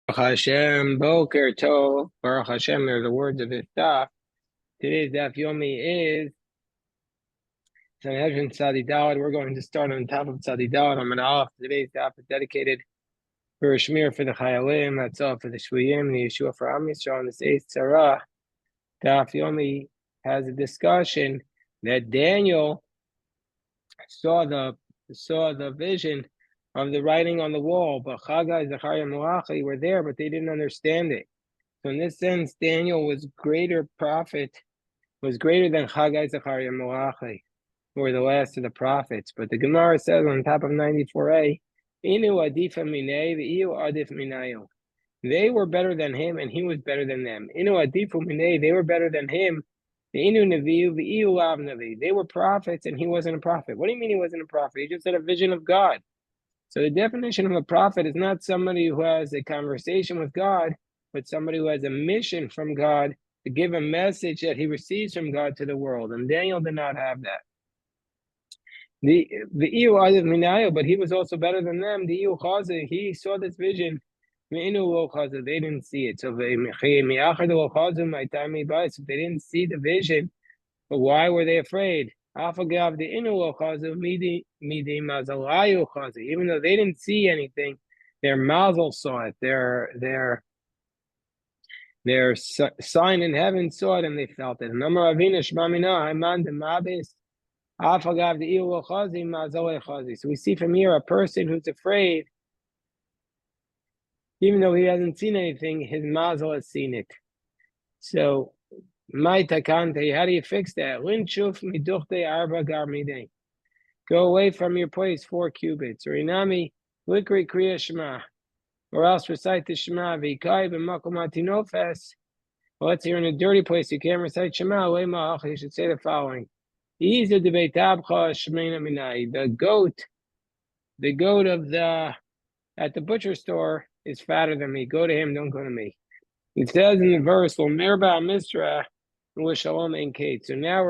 Baruch Hashem, Boker Tov. Baruch Hashem are the words of this daf. Today's daf yomi is Sanhedrin Tzadi Daled. We're going to start on top of Tzadi Daled. I'm off. Today's daf is dedicated for a shmir for the Chayalim. That's all for the Shvuyim, the Yeshua for Am Yisrael, and the Seis Tzara. Daf yomi has a discussion that Daniel saw the vision of the writing on the wall, but Chagai, Zechariah, and Malachi were there, but they didn't understand it. So in this sense, Daniel was greater than Chagai, Zechariah, and Malachi, who were the last of the prophets. But the Gemara says on top of 94a, Inu adifa minei v'iyu adif minayu. They were better than him, and he was better than them. Inu adifu minei, they were better than him. Inu neviu v'iyu lav nevi. They were prophets, and he wasn't a prophet. What do you mean he wasn't a prophet? He just had a vision of God. So the definition of a prophet is not somebody who has a conversation with God, but somebody who has a mission from God to give a message that he receives from God to the world. And Daniel did not have that. The Iu Adiv Minayo, but he was also better than them. The Iu Chaza, he saw this vision. They didn't see it. So if they didn't see the vision, but why were they afraid? Even though they didn't see anything, their mazel saw it. Their sign in heaven saw it, and they felt it. So we see from here a person who's afraid, even though he hasn't seen anything, his mazel has seen it. So my takante, how do you fix that? Go away from your place 4 cubits. Or inami likri kriya shema. Or else recite the Shema. V'ikai b'makom atinofes. Well, let's say you're in a dirty place. You can't recite Shema. You should say the following. The goat at the butcher store is fatter than me. Go to him, don't go to me. It says in the verse, so now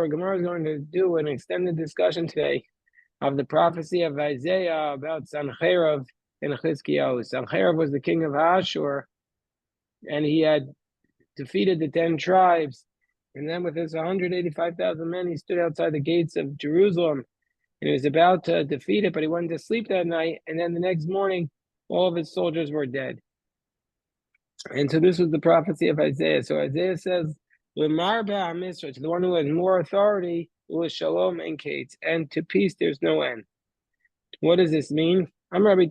Gemara is going to do an extended discussion today of the prophecy of Isaiah about Sanhedrin and Chizkiyahu. Sanhedrin was the king of Ashur, and he had defeated the 10 tribes. And then with his 185,000 men, he stood outside the gates of Jerusalem, and he was about to defeat it, but he went to sleep that night, and then the next morning, all of his soldiers were dead. And so this was the prophecy of Isaiah. So Isaiah says, to the one who has more authority, was shalom and kates, and to peace there's no end. What does this mean? Normally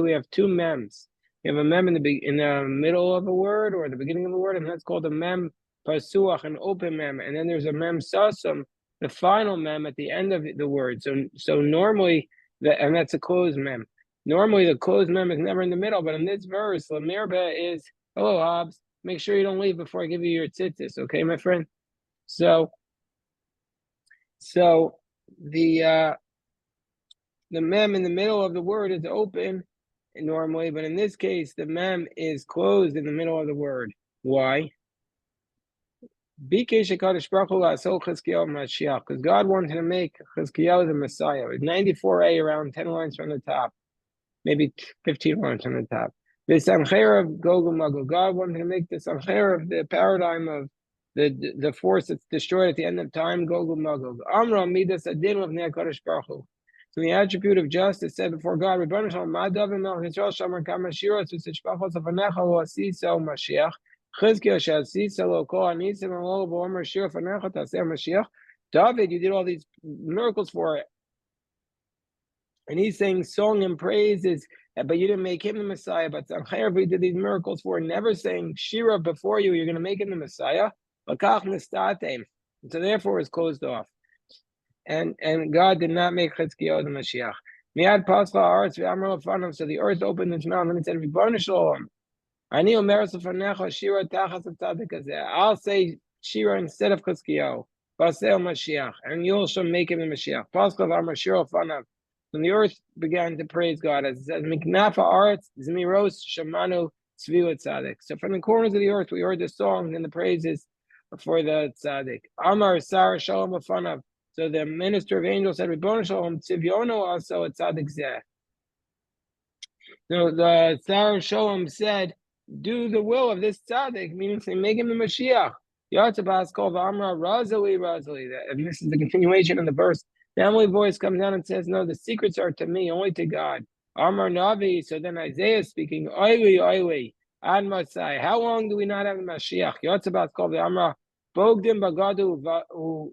we have 2 mems. You have a mem in the middle of a word or the beginning of a word, and that's called a mem pasuach, an open mem. And then there's a mem sasum, the final mem at the end of the word. So normally, and that's a closed mem. Normally the closed mem is never in the middle, but in this verse, Lamirba is, hello, Hobbs, make sure you don't leave before I give you your tzitzis, okay, my friend? So the mem in the middle of the word is open normally, but in this case, the mem is closed in the middle of the word. Why? Because God wanted to make Chizkiyahu the Messiah. 94a, around 10 lines from the top, maybe 15 lines from the top. The Sanhedrin of Gog and Magog. God wanted to make the Sanhedrin of the paradigm of the force that's destroyed at the end of time, Gog and Magog. Amra midas adin of Ne'akadosh Baruch Hu. So the attribute of justice said before God, Rebbeinu Shalom, Ma'adav Melech Yisrael Shamar Kam Mashiros V'Sishpachos Afanecha Lo Asiso Mashiach. David, you did all these miracles for it. And he's saying song and praises, but you didn't make him the Messiah. But Sanhedrin did these miracles for, never saying Shira before you, you're going to make him the Messiah. And so therefore it's closed off. And God did not make Chizkiyahu the Mashiach. So the earth opened its mouth and it said, I'll say Shira instead of Chizkiyahu, and you also make him the Mashiach. When the earth began to praise God, as it says, so from the corners of the earth, we heard the songs and the praises for the tzaddik. Amar Sar Shalom Afanav. So the minister of angels said, Ribono Shalom, Tzivyono also a tzaddik zeh. So the Sar Shalom said, do the will of this tzaddik, meaning say, make him the Mashiach. Yatzabas called Amra Razali Razali. And this is the continuation of the verse. The Emily voice comes down and says, no, the secrets are to me, only to God. Amar Navi, so then Isaiah speaking, Oili, Oili, Ad Masai. How long do we not have the Mashiach? Yatzabas called the Amra, Bogdim Bagadu,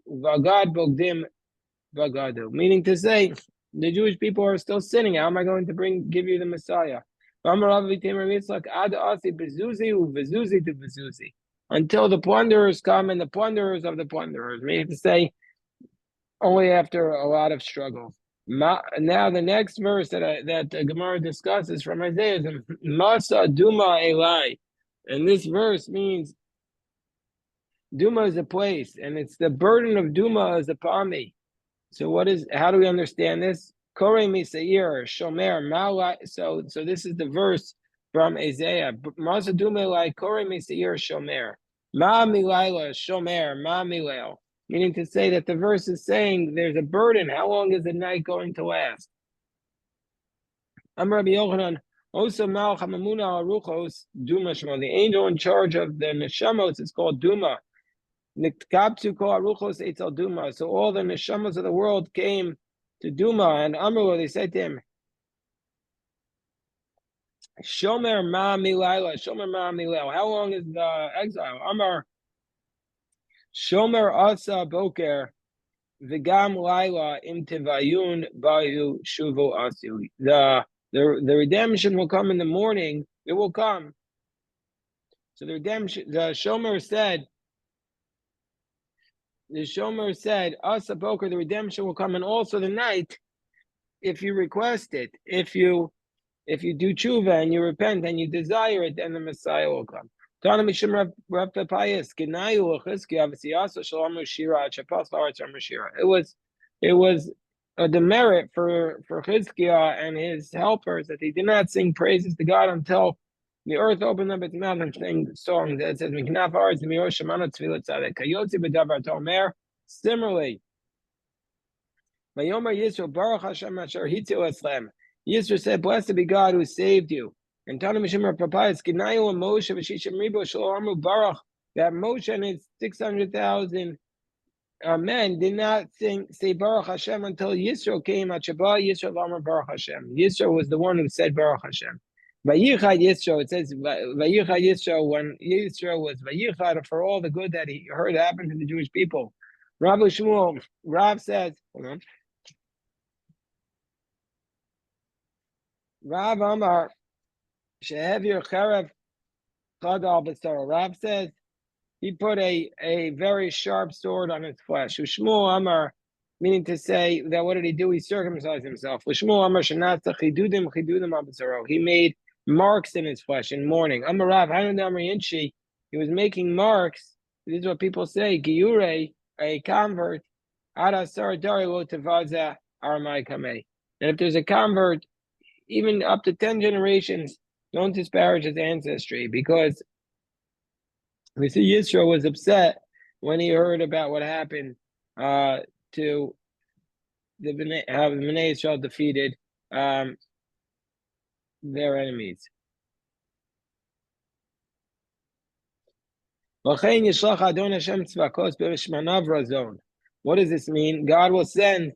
Vagad Bogdim Bagadu. Meaning to say, the Jewish people are still sinning. How am I going to give you the Messiah? Until the plunderers come and the plunderers of the plunderers. Meaning to say, only after a lot of struggle. Now the next verse that the Gemara discusses from Isaiah is Masa Duma Elai. And this verse means Duma is a place, and it's the burden of Duma is upon me. So how do we understand this? Kore Misair, Shomer, Malai. So this is the verse from Isaiah. Masa Duma Elai, Kore Misair, Shomer. Ma Milaila, Shomer, Ma Milel. Meaning to say that the verse is saying there's a burden. How long is the night going to last? Rabbi Yochanan, also Malach Hamamuna Aruchos Duma Shema. The angel in charge of the neshamos is called Duma. Nitkaptu Ko Aruchos Eitzal Duma. So all the neshamos of the world came to Duma, and Amru, they said to him, Shomer Ma Milaila, Shomer Ma Milel. How long is the exile? Amar Shomer Asa Boker. V'gam laila im tivayun bayu shuvu asu. The redemption will come in the morning. It will come. So the Shomer said, Asa Boker, the redemption will come, and also the night, if you request it, if you do tshuva and you repent and you desire it, then the Messiah will come. It was a demerit for Chizkiah and his helpers that they did not sing praises to God until the earth opened up its mouth and sang songs that says, similarly, Yisro said, blessed be God who saved you. And Tana Mishimar Papayas, Ginayu and Moshe, Vashishim Ribo, Shalamu Baruch, that Moshe and his 600,000 men did not say Baruch Hashem until Yisro came at Shabbat, Yisro Lamar Baruch Hashem. Yisro was the one who said Baruch Hashem. Vayichad Yisro, it says Vayichad Yisro, when Yisro was Vayichad for all the good that he heard happen to the Jewish people. Rav Shmuel, Rav says, hold on. Rav Amar, Shehev Cherev Chadal B'Sara. Rav says he put a very sharp sword on his flesh. Ushmuel Amar, meaning to say that what did he do? He circumcised himself. Ushmuel Amar Shenatza Chidudim Ab'Saro. He made marks in his flesh in mourning. Amar Rav Hanun Amar Yinshi. He was making marks. This is what people say. Giyure, a convert. Ada Saradari Lo Tavaza Aramai Kamei. And if there's a convert, even up to 10 generations, don't disparage his ancestry, because we see Yisro was upset when he heard about what happened to how the Bnei Yisrael defeated their enemies. What does this mean? God will send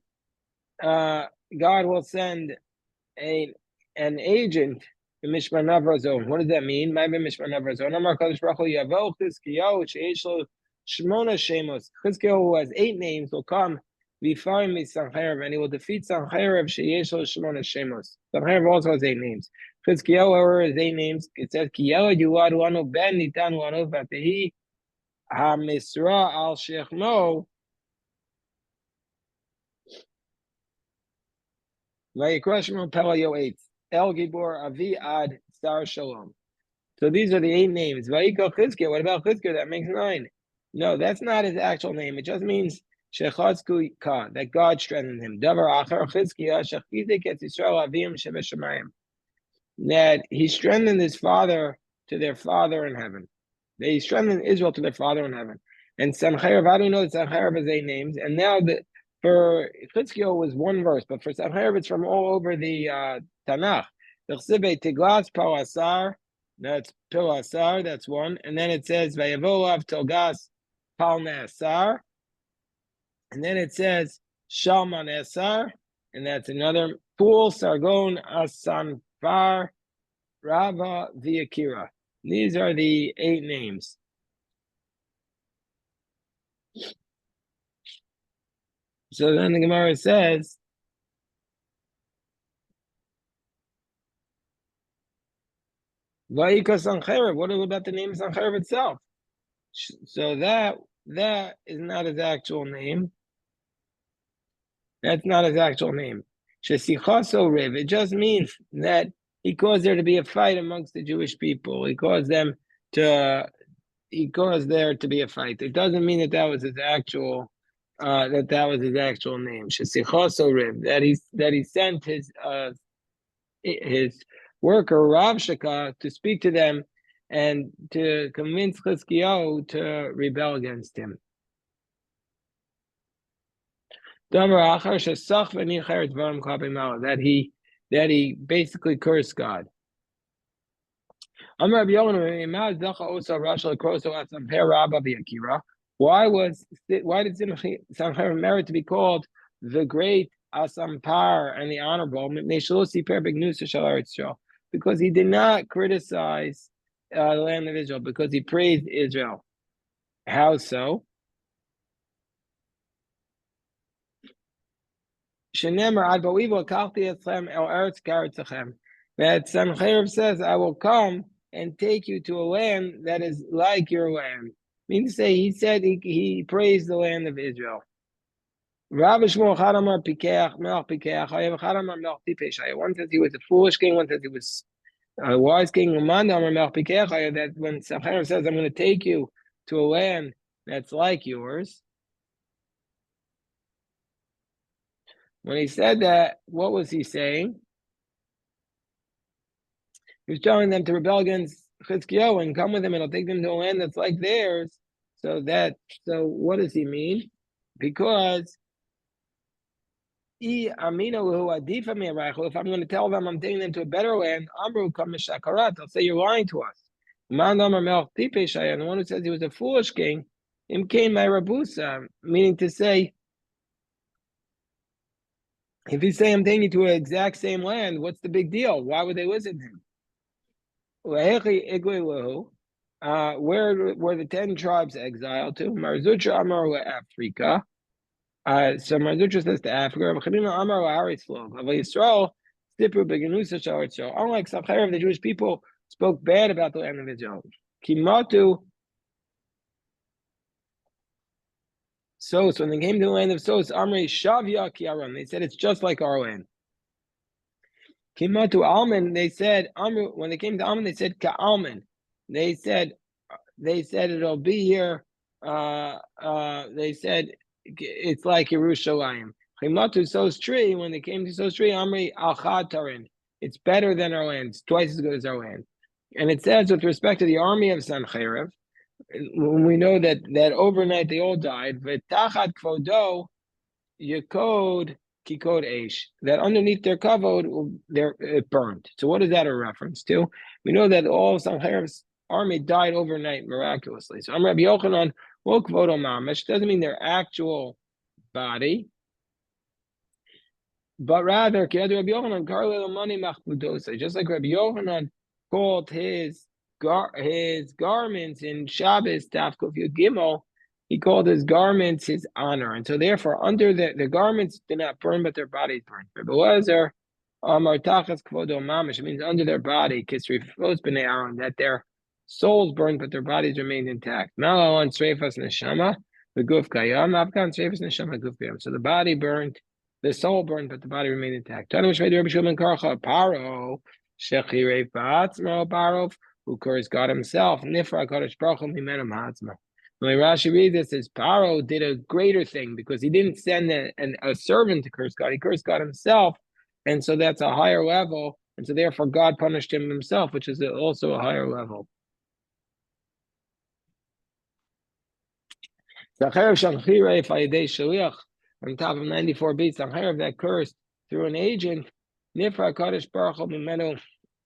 an agent, the Mishmanav Razon. What does that mean? My Mishmanav Razon. Amar Kadosh Baruch Hu Yavo Chizkiyahu Sheish Lo Shmona Shemos. Chizkiyahu, who has 8 names, will come Vifarim Sanhedrin, and he will defeat Sanhedrin Sheish Lo Shmona Shemos. Sanhedrin also has 8 names. Chizkiyahu, however, has 8 names. It says Kiyelad Yuad Wanu Ben Nitan Wanu Vatehi HaMisra Al Shechmo. Vayikroshim Pelayo 8. El Gibor Avi Ad Sar Shalom. So these are the 8 names. Vayiko Chizkiah. What about Chizkiah? That makes 9. No, that's not his actual name. It just means Shechatzku Ka, that God strengthened him. Davar Achar Chizkiah Shechizik Et Yisrael Avim Shebeshamayim. That he strengthened his father to their father in heaven. They strengthened Israel to their father in heaven. And Sanhedrin, how do we know that Sanhedrin has 8 names? And now For Chizkiyahu was one verse, but for Sanhedrin it's from all over the Tanakh. Tiglas Palasar, that's Pilasar, that's one. And then it says Vayavolav Togas Palnasar. And then it says Shalman Esar, and that's another. Pool Sargon Asanfar Rava Viakira. These are the 8 names. So then the Gemara says, Vayika Sancherev. What about the name Sancherev itself? So that is not his actual name. That's not his actual name. Shesichaso Riv. It just means that he caused there to be a fight amongst the Jewish people. He caused there to be a fight. It doesn't mean that was his actual that was his actual name. Shesichaso Riv. That he sent his worker Rav Shaka to speak to them and to convince Chizkiyahu to rebel against him. That he basically cursed God. Why did Sanhedrin merit to be called the great Asampar and the honorable? Because he did not criticize the land of Israel, because he praised Israel. How so? That Sanhedrin says, I will come and take you to a land that is like your land. Means to say, he said he praised the land of Israel. One says he was a foolish king, one says he was a wise king. That when Sanhedrin says, I'm going to take you to a land that's like yours, when he said that, what was he saying? He was telling them to rebel against Chizkiyahu and come with him, and I'll take them to a land that's like theirs. So what does he mean? Because if I'm going to tell them I'm taking them to a better land, they'll say you're lying to us. And the one who says he was a foolish king, meaning to say, if he's saying I'm taking you to an exact same land, what's the big deal? Why would they listen to him? Where were the 10 tribes exiled to? Marzucha Amar Africa. So Marzucha says to Africa, unlike Sanhedrin, the Jewish people spoke bad about the land of Israel. Kimatu. So when they came to the land of Sos, Amri Shavya Kiaram, they said it's just like our land. Kimatu Alman, they said when they came to Alman, they said Ka'alman. They said it'll be here. They said it's like Yerushalayim. Chimatu Sos tree, when they came to Sos tree, Amri Al-Chatarin. It's better than our land. It's twice as good as our land. And it says with respect to the army of Sanhedrin, when we know that overnight they all died, V'tachat kvodo yekod kikod eish, that underneath their kavod, it burned. So what is that a reference to? We know that all of Sanhedrin's army died overnight miraculously. So Rabbi Yochanan, well, kvodo mamish doesn't mean their actual body, but rather Rabbi Yochanan just like Rabbi Yochanan called his garments in Shabbos, Tafkuf Yud Gimel, he called his garments his honor. And so therefore, under the garments did not burn, but their bodies burned. Rabbi Lezer, Tachas Kvodo Mamish, it means under their body, Kisri Fos B'nei Aaron, that their souls burned, but their bodies remained intact. Malon Sreifas Neshama, the Guf Kayam, Afghan Sreifas Neshama, Guf Kayam. So the body burned, the soul burned, but the body remained intact. Tanu Shmei Rabbi Shimon Karcha, Paro, Shechirei Ba'atzmo, Paro, who cursed God himself. Nifra Kadosh Baruch Hu Mimenim Hatzma. When Rashi reads this, says Paro did a greater thing because he didn't send a servant to curse God. He cursed God himself, and so that's a higher level. And so therefore God punished him himself, which is also a higher level. on top of 94 beats, Sanhedrin that cursed through an agent, Nifra Kadosh Baruch Hu Mimenu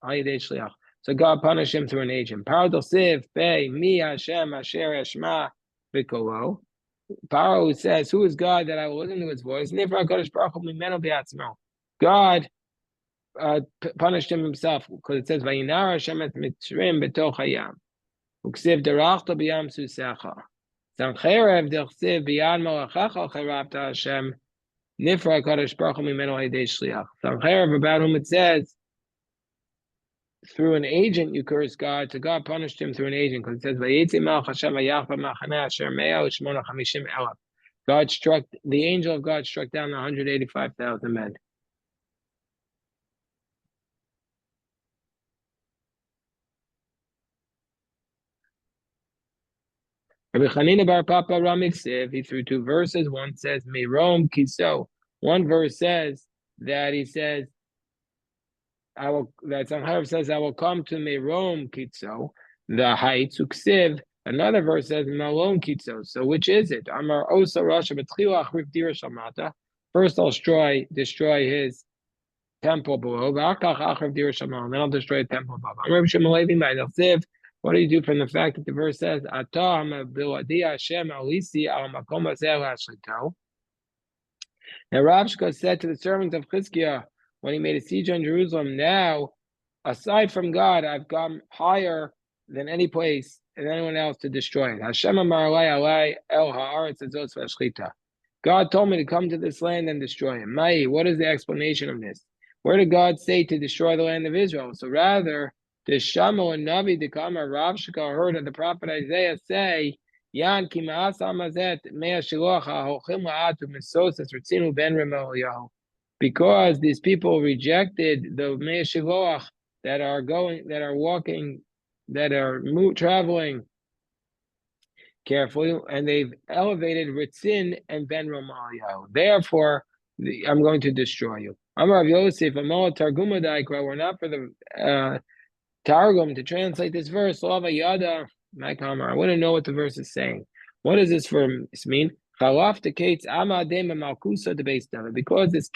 Hayidei Shliach. So God punished him through an agent. Paradol Siv Bei Mi Hashem Asher Eshma Vikolo. Paro says, "Who is God that I will listen to His voice?" Nifra Kadosh Baruch Hu Mimenu Beatzmo. God punished him himself because it says, "Vayinar Hashem et Mitzrim betoch hayam." Uksiv derachto b'yam susecha. Sancherev derchsiv b'yad malachecha cherabta Hashem. Nifra Kadosh Baruch Hu Mimenu Hayidei Shliach. Sancherev, about whom it says, through an agent you curse God, so God punished him through an agent, because it says, Vayitzi Malach Hashem vayach b'machaneh asher mea u'shmona chamishim elaf. God struck, the angel of God struck down 185,000 men. Rabbi Chanina bar Papa Ramiksiv, he threw two verses. One says, Mirom Kiso. One verse says that he says, that Sanhedrin says, I will come to Mirom Kitso, the heights, Uksiv. Another verse says, Malon Kitso. So which is it? Amar Osa Rasha Betchila Achrif Dira Shamata. First I'll destroy his temple below. Then I'll destroy the temple above. Amar Shemalevi Ma'ilziv. What do you do from the fact that the verse says, Atah Biladi Hashem Alisi Al Makom Azel Ashlito? Now Rav Shka said to the servants of Chizkiah when he made a siege on Jerusalem, now, aside from God, I've gone higher than any place and anyone else to destroy it. Hashem Amar Alai El Haaretz Azos Vashchita. God told me to come to this land and destroy it. Mai, what is the explanation of this? Where did God say to destroy the land of Israel? So rather, the Shamo and Navi Dekama Rav Shka heard of the prophet Isaiah say, Yan ki ma'asa mazet mea shiloach ha'hochim la'atu misosas ritzinu ben remel yahu. Because these people rejected the mea shiloach that are traveling carefully, and they've elevated Ritzin and Ben Ramaliyahu. Therefore, I'm going to destroy you. Amar Rav Yosef, Amal Targuma Daikra, we're not for the Targum to translate this verse. Lava Yada, my Kamar. I want to know what the verse is saying. What does this verse mean? Chalaf Tekates Amadem Malkusa the base David. Because this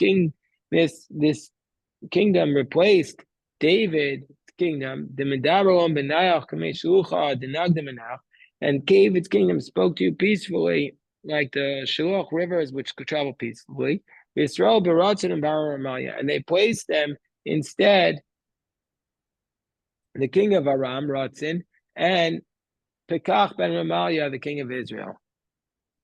kingdom replaced David's kingdom, the Medaron Benayach Kameshucha, the Nagdamanach, and David's kingdom spoke to you peacefully, like the Shiloch rivers which could travel peacefully. Yisrael Baratzin and Bar Ramaya, and they placed them instead the king of Aram, Ratzin, and Pekach ben Ramaliah, the king of Israel,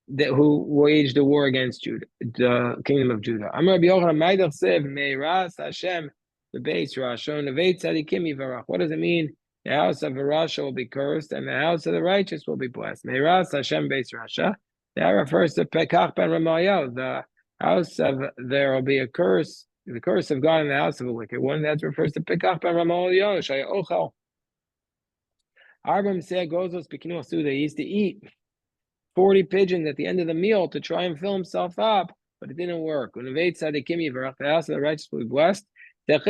who waged a war against Judah, the kingdom of Judah. Amar Rabbi Yochanan, Maidach Sev, Meiras Hashem, the base Rasha, and the Veit Tzadikim Yivarach. What does it mean? The house of Rasha will be cursed, and the house of the righteous will be blessed. Meiras Hashem base Rasha. That refers to Pekach ben Ramaliah. The house of, there will be a curse, the curse of God in the house of a wicked one. That refers to Pekach ben Ramaliah, Shaya Ochel. Arbam said, Gozos Pekinu Suda, he used to eat 40 pigeons at the end of the meal to try and fill himself up, but it didn't work. When the house of the righteous will be blessed. He ate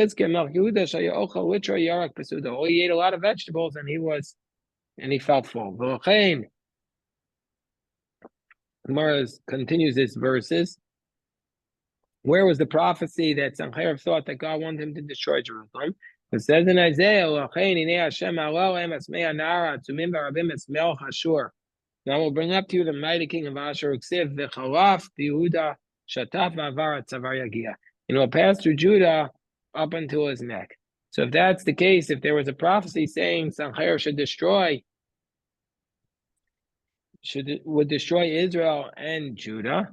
a lot of vegetables and he felt full. Gemara continues this verses. Where was the prophecy that Sanhedrin thought that God wanted him to destroy Jerusalem? It says in Isaiah, now we'll bring up to you the mighty king of Ashur, and will pass through Judah up until his neck. So if that's the case, if there was a prophecy saying Sanhedrin would destroy Israel and Judah,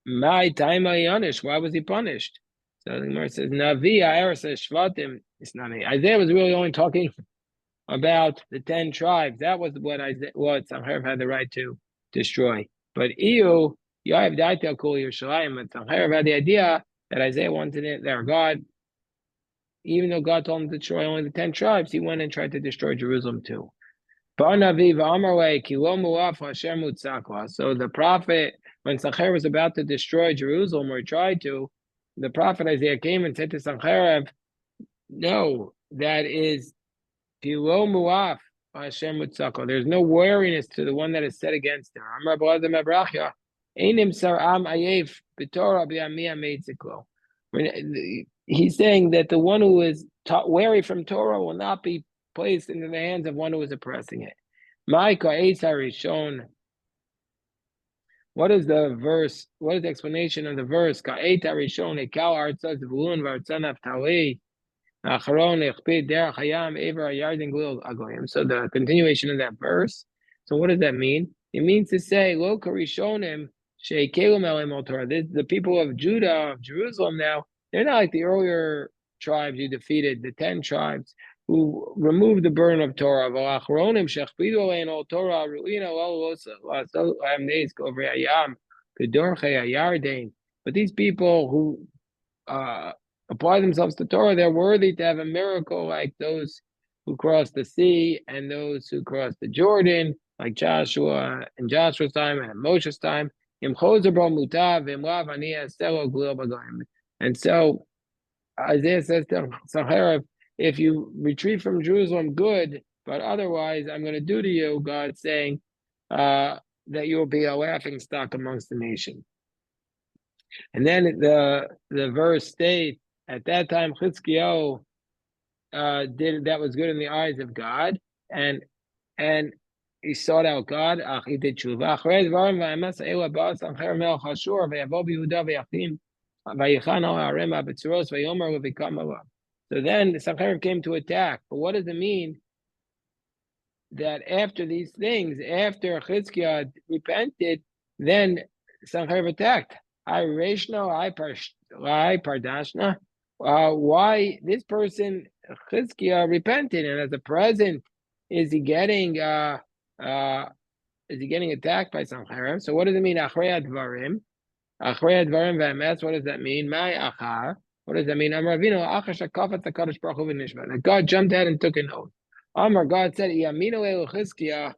my time why was he punished? So the Gemara says, Navi Shvatim. It's not me. Isaiah was really only talking about the 10 tribes. That was what Sanhedrin had the right to destroy. But Yav Daitel Kol Yerushalayim, and Sanhedrin had the idea that Isaiah wanted it there. God, even though God told him to destroy only the 10 tribes, he went and tried to destroy Jerusalem too. So the prophet, when Sanhedrin was about to destroy Jerusalem, or he tried to, the prophet Isaiah came and said to Sanhedrin, no, that is Pilo Muaf. Hashem Mutzako. There's no wariness to the one that is set against her. Amar B'Adam Abrachya, Einim Saram Ayef B'Torah B'Amiyah Meitziklo. He's saying that the one who is wary from Torah will not be placed into the hands of one who is oppressing it. Ma'ika Eisari shown. What is the verse? What is the explanation of the verse? Ka'eta Rishon Ekal Artzah Zvulun V'Artzah Naftali. So the continuation of that verse. So what does that mean? It means to say, Lo Karishonim Shekelum Elim Torah. The people of Judah, of Jerusalem now, they're not like the earlier tribes you defeated, the 10 tribes who removed the burden of Torah. But these people who apply themselves to Torah, they're worthy to have a miracle like those who crossed the sea and those who crossed the Jordan, like Joshua in Joshua's time and in Moshe's time. And so Isaiah says to Sanhedrin, if you retreat from Jerusalem, good, but otherwise I'm going to do to you, God saying, that you will be a laughing stock amongst the nation. And then the verse states, at that time Chizkiyahu did that was good in the eyes of God, and he sought out God. He did tshuva. So then Sanhedrin came to attack. But what does it mean that after these things, after Chizkiyahu repented, then Sanhedrin attacked? I Pardashna. Why this person Chizkiyahu repented, and as a present, is he getting attacked by Sanhedrin? So what does it mean? Achrei Advarim v'emes. What does that mean? Mai achar. What does that mean? Amar Avinu achar shakafat HaKadosh Baruch Hu v'nishma. That God jumped out and took an oath. Amar, God said, Yaminu elu Chizkiyahu,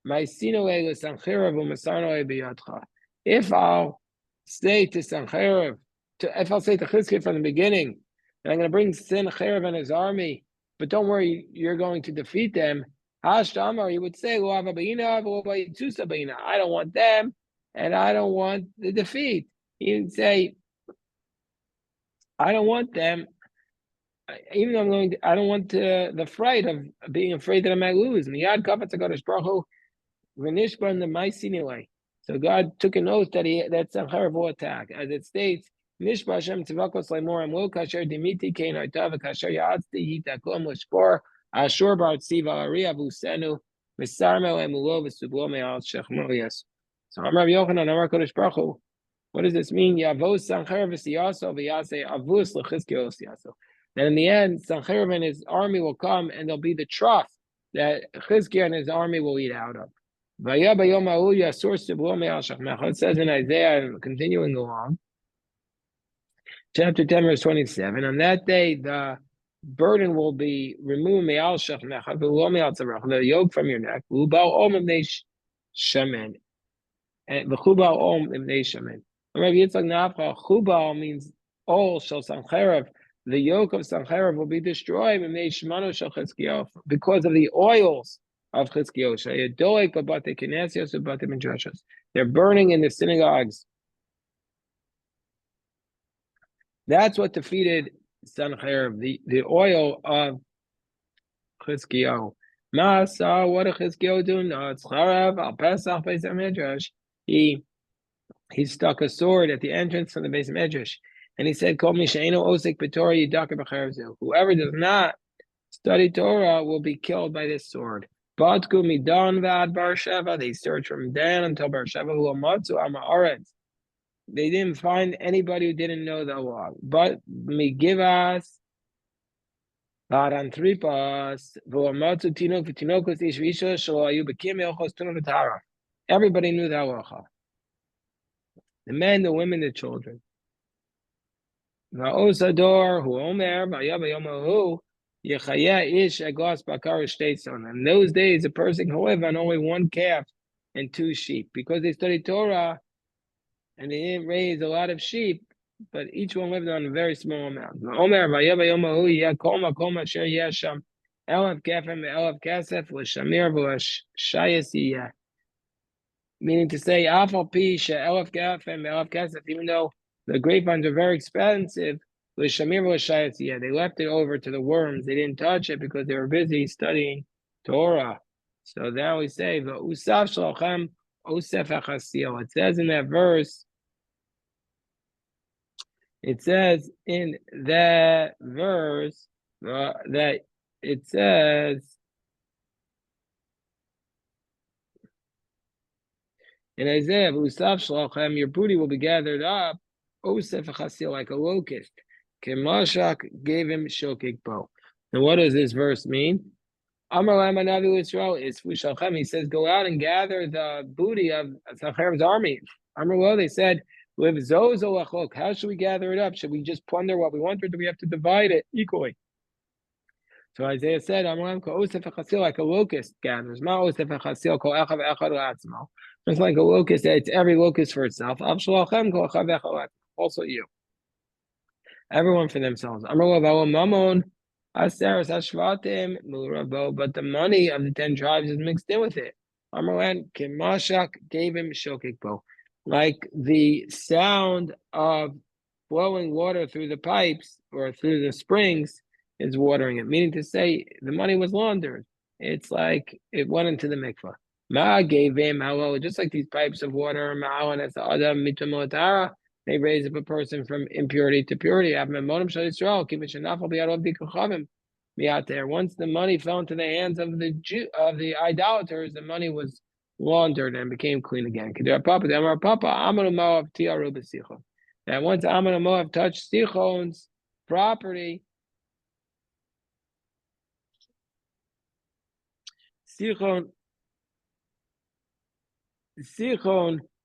ma'isinu elu Sanhedrin v'masarnu biyadcha. If I'll say to Sanhedrin, if I'll say to Chizkiyahu from the beginning, and I'm going to bring Sanhedrin and his army, but don't worry, you're going to defeat them. Hashtamar, he would say, I don't want them, and I don't want the defeat. He would say, I don't want them, even though I don't want the fright of being afraid that I might lose. Miyad kafatz HaKadosh Baruch Hu v'nishban the ma'isinu. So God took an oath that Sanhedrin will attack, as it states, Nishba Hashem tzivakos le'mor amlo kasher dimiti kein oitav kasher ya'atzti hitakom l'shpor ashur ba'atziv al'ari avusenu v'sarmel emulo v'sublo me'al shechmo yes. So Amar Yochanan Amar Kodesh Baruch Hu, what does this mean? Yavos Sanhedrin v'siyaso v'yase avus l'chizkiyahu siyaso. Then in the end, Sanhedrin and his army will come, and there'll be the trough that Chizkiyahu and his army will eat out of. It says in Isaiah, continuing along, chapter 10, verse 27, on that day the burden will be removed, the yoke from your neck, and Chubal means all shall Sanhedrin. The yoke of Sanhedrin will be destroyed because of the oils of Chizkiyahu. They're burning in the synagogues. That's what defeated Sanhedrin, the oil of Chizkiyahu. Masa, what did Chizkiyahu do? No, it's Charav, al Pesach, Beis HaMedrash. He stuck a sword at the entrance from the Beis HaMedrash, and he said, Kol mi she'eino osek b'Torah yidaka b'charav zeh. Whoever does not study Torah will be killed by this sword. Batku midan v'ad Beersheva. They searched from Dan until Beersheva. Hu amatzu am haaretz. They didn't find anybody who didn't know the law. But migivas v'adan tripas v'hu amatzu tinok v'tinokos ish v'isha shelo ayu b'kim elchos tunot v'tara. Everybody knew the halacha. The men, the women, the children. Va'osador hu omer v'ayah v'yomahu. In those days, a person can live on only one calf and 2 sheep, because they studied Torah and they didn't raise a lot of sheep, but each one lived on a very small amount. Elef Kefem Elef Kesef L'Shamir V'Shayas. Meaning to say, Afal Pisha Elef Kefem Elef Kesef, even though the grapevines are very expensive, L'Shamir V'Shayas, they left it over to the worms. They didn't touch it because they were busy studying Torah. So now we say, V'Usav Shlochem Osef Achasil. It says in that verse, it says in that verse that it says in Isaiah, "Usav shlachem, your booty will be gathered up, osef achasil, like a locust." Kemashak gave him shokik bow. And what does this verse mean? Amar Lamanavi Israel is Fushalchem. He says, go out and gather the booty of Sanhedrin's army. Amar Lo, they said, live zozo lachok. How should we gather it up? Should we just plunder what we want, or do we have to divide it equally? So Isaiah said, Amar Ko osef achasil, like a locust gathers. Ma osef achasil ko echav echad la'atzmo. Just like a locust, it's every locust for itself. Avshalachem ko echav echad la'atzmo. Also you. Everyone for themselves. Amar Lo v'alo mamon. But the money of the 10 tribes is mixed in with it. Amarlan Kimashak gave him shokikbo. Like the sound of flowing water through the pipes or through the springs is watering it, meaning to say the money was laundered. It's like it went into the mikvah. Ma gave him just like these pipes of water, they raise up a person from impurity to purity. Once the money fell into the hands of the idolaters, the money was laundered and became clean again. That once Ammon and Moab touched Sichon's property, Sichon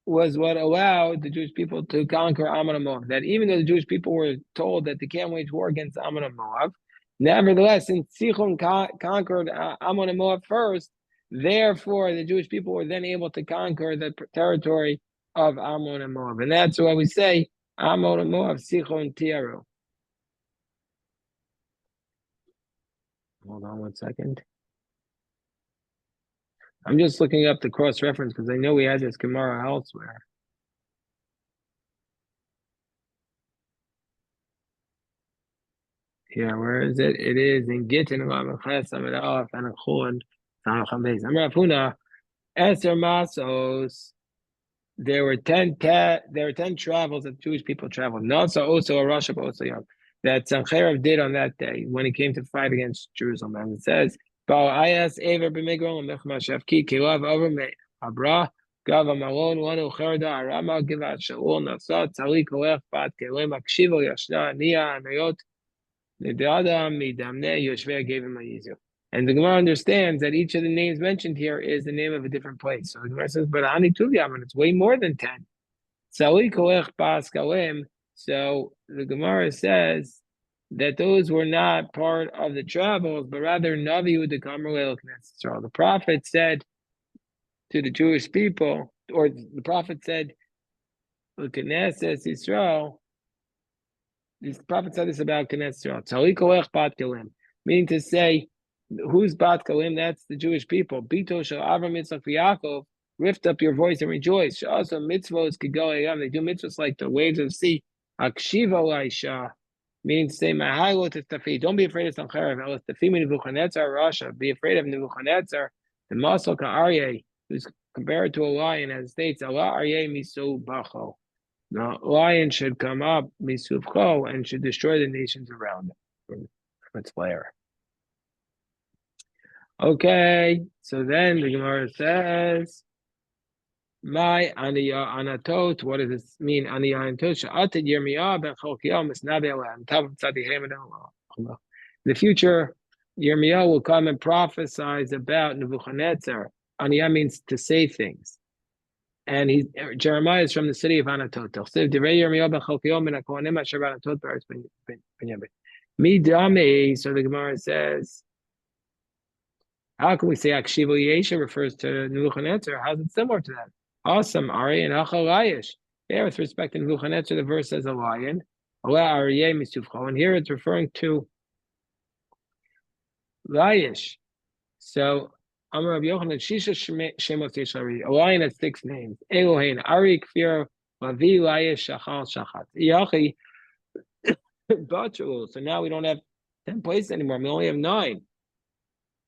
was what allowed the Jewish people to conquer Ammon and Moab. That even though the Jewish people were told that they can't wage war against Ammon and Moab, nevertheless, since Sichon conquered Ammon and Moab first, therefore the Jewish people were then able to conquer the territory of Ammon and Moab. And that's why we say Ammon and Moab, Sichon Tiaru. Hold on 1 second. I'm just looking up the cross-reference because I know we had this Gemara elsewhere. Yeah, where is it? It is in Gittin, Amid Aleph, and Chon, Samacham Beis. Amar Eser Masos. There were 10 travels that Jewish people traveled. Not so also a Russia, but also young. That Sanhedrin did on that day when he came to fight against Jerusalem. And it says, Ayas Ever B'Migron Mechmashevki Kilav Over Me Abra Gava Malon Wanu Cherda Arama Givat Shaul Nasat Tzali Kolech Bat Kelem Akshivo Yashna Nia Anayot Nidadam Midamne Yoshveh gave him a Yizu. And the Gemara understands that each of the names mentioned here is the name of a different place. So the Gemara says, but Ani Tuvyam, and it's way more than 10. Tzali Kolech Bas Kalem. So the Gemara says that those were not part of the travels, but rather Navi the Kamerel Knesset. The prophet said to the Jewish people, or the prophet said, Knesset Israel. The prophet said this about Knesset Israel. Meaning to say, who's Bat Kalim? That's the Jewish people. Bito shel Avram Yitzchak v'Yaakov. Lift up your voice and rejoice. Also mitzvos could go. They do mitzvos like the waves of the sea. Akshiva Laisha. Meaning to say, don't be afraid of Sanhedrin. Be afraid of Nebuchadnezzar, the Masal Ka'aryeh, who's compared to a lion, as it states, Allah Aryeh Misu Bacho. The lion should come up, Misuvcho, and should destroy the nations around it from its lair. Okay, so then the Gemara says, my Aniya Anatot, what does this mean? Aniya Anatot, Sha'atid Yirmiyah ben Cholkiah Misnabi Allah, on top of Tzadihim and Allah. In the future, Yirmiyah will come and prophesize about Nebuchadnezzar. Aniya means to say things. And Jeremiah is from the city of Anatot. Midame, so the Gemara says, how can we say Akshivo Yesha refers to Nebuchadnezzar? How's it similar to that? Awesome, Ari and Achalayish. There, with respect to Nebuchadnezzar, the verse says a lion. And here it's referring to Layish. So Amar Rabbi Yochanan, Shisha Shemos Yeshari. A lion has 6 names. Elohein, Ari, Kfir, Lavi, Layish, Shachal, Shachat. Yachi, Bachul. So now we don't have 10 places anymore. We only have 9.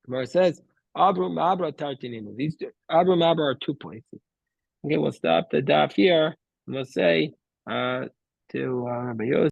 Gemara says, Abram Abra Tartininu. These Abram Abra are 2 places. Okay, we'll stop the daf here. And we'll say to Rabbi Yosef.